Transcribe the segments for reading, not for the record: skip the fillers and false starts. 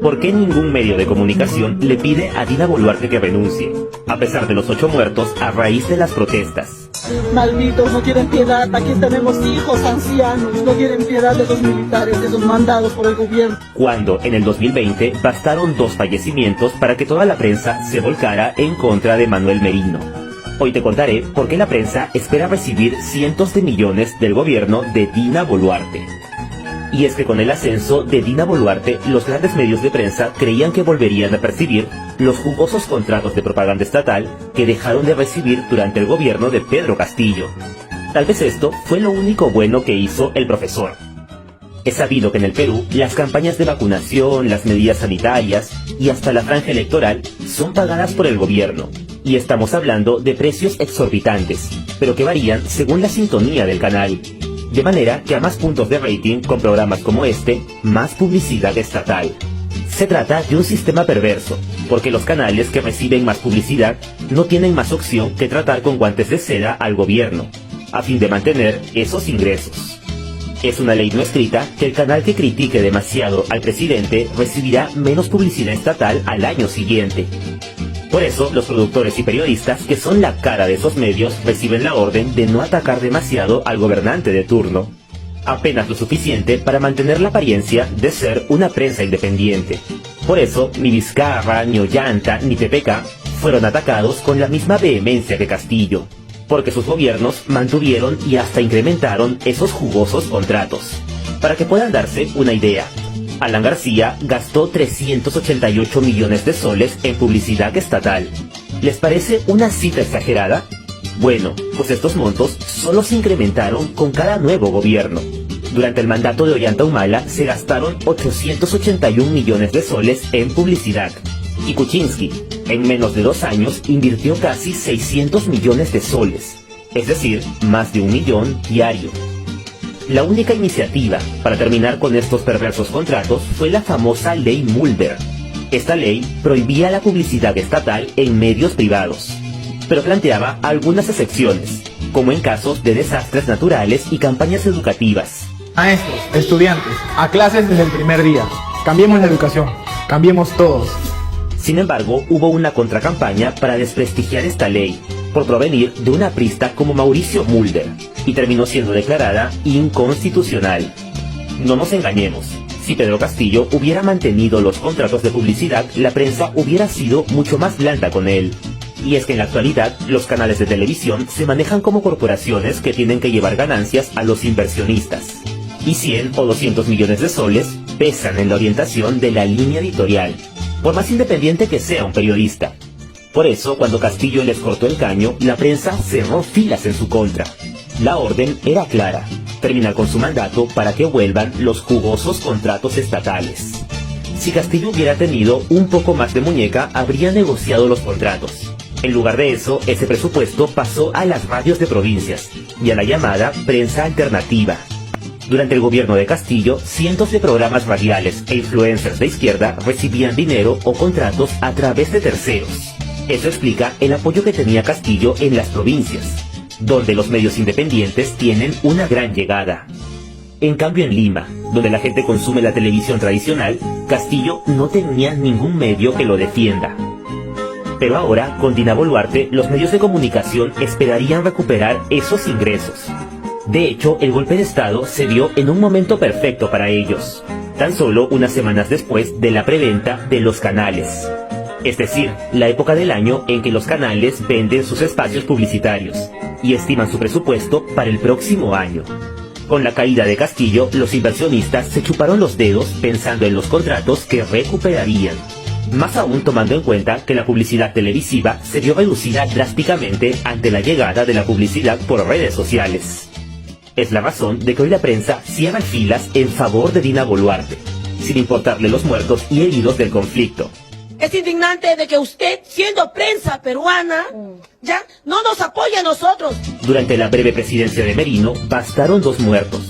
¿Por qué ningún medio de comunicación le pide a Dina Boluarte que renuncie, a pesar de los 8 muertos a raíz de las protestas? Malditos, no quieren piedad, aquí tenemos hijos ancianos, no quieren piedad de los militares, de esos mandados por el gobierno. Cuando en el 2020 bastaron 2 fallecimientos para que toda la prensa se volcara en contra de Manuel Merino. Hoy te contaré por qué la prensa espera recibir cientos de millones del gobierno de Dina Boluarte. Y es que con el ascenso de Dina Boluarte, los grandes medios de prensa creían que volverían a percibir los jugosos contratos de propaganda estatal que dejaron de recibir durante el gobierno de Pedro Castillo. Tal vez esto fue lo único bueno que hizo el profesor. Es sabido que en el Perú, las campañas de vacunación, las medidas sanitarias y hasta la franja electoral son pagadas por el gobierno. Y estamos hablando de precios exorbitantes, pero que varían según la sintonía del canal. De manera que a más puntos de rating con programas como este, más publicidad estatal. Se trata de un sistema perverso, porque los canales que reciben más publicidad no tienen más opción que tratar con guantes de seda al gobierno, a fin de mantener esos ingresos. Es una ley no escrita que el canal que critique demasiado al presidente recibirá menos publicidad estatal al año siguiente. Por eso, los productores y periodistas, que son la cara de esos medios, reciben la orden de no atacar demasiado al gobernante de turno. Apenas lo suficiente para mantener la apariencia de ser una prensa independiente. Por eso, ni Vizcarra, ni Ollanta, ni PPK fueron atacados con la misma vehemencia que Castillo, porque sus gobiernos mantuvieron y hasta incrementaron esos jugosos contratos. Para que puedan darse una idea, Alan García gastó 388 millones de soles en publicidad estatal. ¿Les parece una cifra exagerada? Bueno, pues estos montos solo se incrementaron con cada nuevo gobierno. Durante el mandato de Ollanta Humala se gastaron 881 millones de soles en publicidad. Y Kuczynski, en menos de 2 años, invirtió casi 600 millones de soles, es decir, más de 1 millón diario. La única iniciativa para terminar con estos perversos contratos fue la famosa Ley Mulder. Esta ley prohibía la publicidad estatal en medios privados, pero planteaba algunas excepciones, como en casos de desastres naturales y campañas educativas. Maestros, estudiantes, a clases desde el primer día. Cambiemos la educación, cambiemos todos. Sin embargo, hubo una contracampaña para desprestigiar esta ley, por provenir de un aprista como Mauricio Mulder, y terminó siendo declarada inconstitucional. No nos engañemos, si Pedro Castillo hubiera mantenido los contratos de publicidad, la prensa hubiera sido mucho más blanda con él. Y es que en la actualidad, los canales de televisión se manejan como corporaciones que tienen que llevar ganancias a los inversionistas. Y 100 o 200 millones de soles pesan en la orientación de la línea editorial, por más independiente que sea un periodista. Por eso, cuando Castillo les cortó el caño, la prensa cerró filas en su contra. La orden era clara: terminar con su mandato para que vuelvan los jugosos contratos estatales. Si Castillo hubiera tenido un poco más de muñeca, habría negociado los contratos. En lugar de eso, ese presupuesto pasó a las radios de provincias y a la llamada prensa alternativa. Durante el gobierno de Castillo, cientos de programas radiales e influencers de izquierda recibían dinero o contratos a través de terceros. Eso explica el apoyo que tenía Castillo en las provincias, donde los medios independientes tienen una gran llegada. En cambio, en Lima, donde la gente consume la televisión tradicional, Castillo no tenía ningún medio que lo defienda. Pero ahora, con Dina Boluarte, los medios de comunicación esperarían recuperar esos ingresos. De hecho, el golpe de Estado se dio en un momento perfecto para ellos, tan solo unas semanas después de la preventa de los canales. Es decir, la época del año en que los canales venden sus espacios publicitarios y estiman su presupuesto para el próximo año. Con la caída de Castillo, los inversionistas se chuparon los dedos pensando en los contratos que recuperarían. Más aún tomando en cuenta que la publicidad televisiva se vio reducida drásticamente ante la llegada de la publicidad por redes sociales. Es la razón de que hoy la prensa cierra filas en favor de Dina Boluarte, sin importarle los muertos y heridos del conflicto. Es indignante de que usted, siendo prensa peruana, ya no nos apoye a nosotros. Durante la breve presidencia de Merino, bastaron 2 muertos.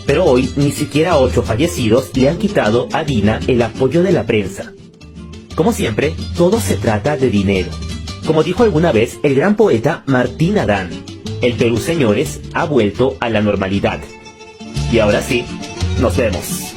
Pero hoy, ni siquiera 8 fallecidos le han quitado a Dina el apoyo de la prensa. Como siempre, todo se trata de dinero. Como dijo alguna vez el gran poeta Martín Adán, el Perú, señores, ha vuelto a la normalidad. Y ahora sí, nos vemos.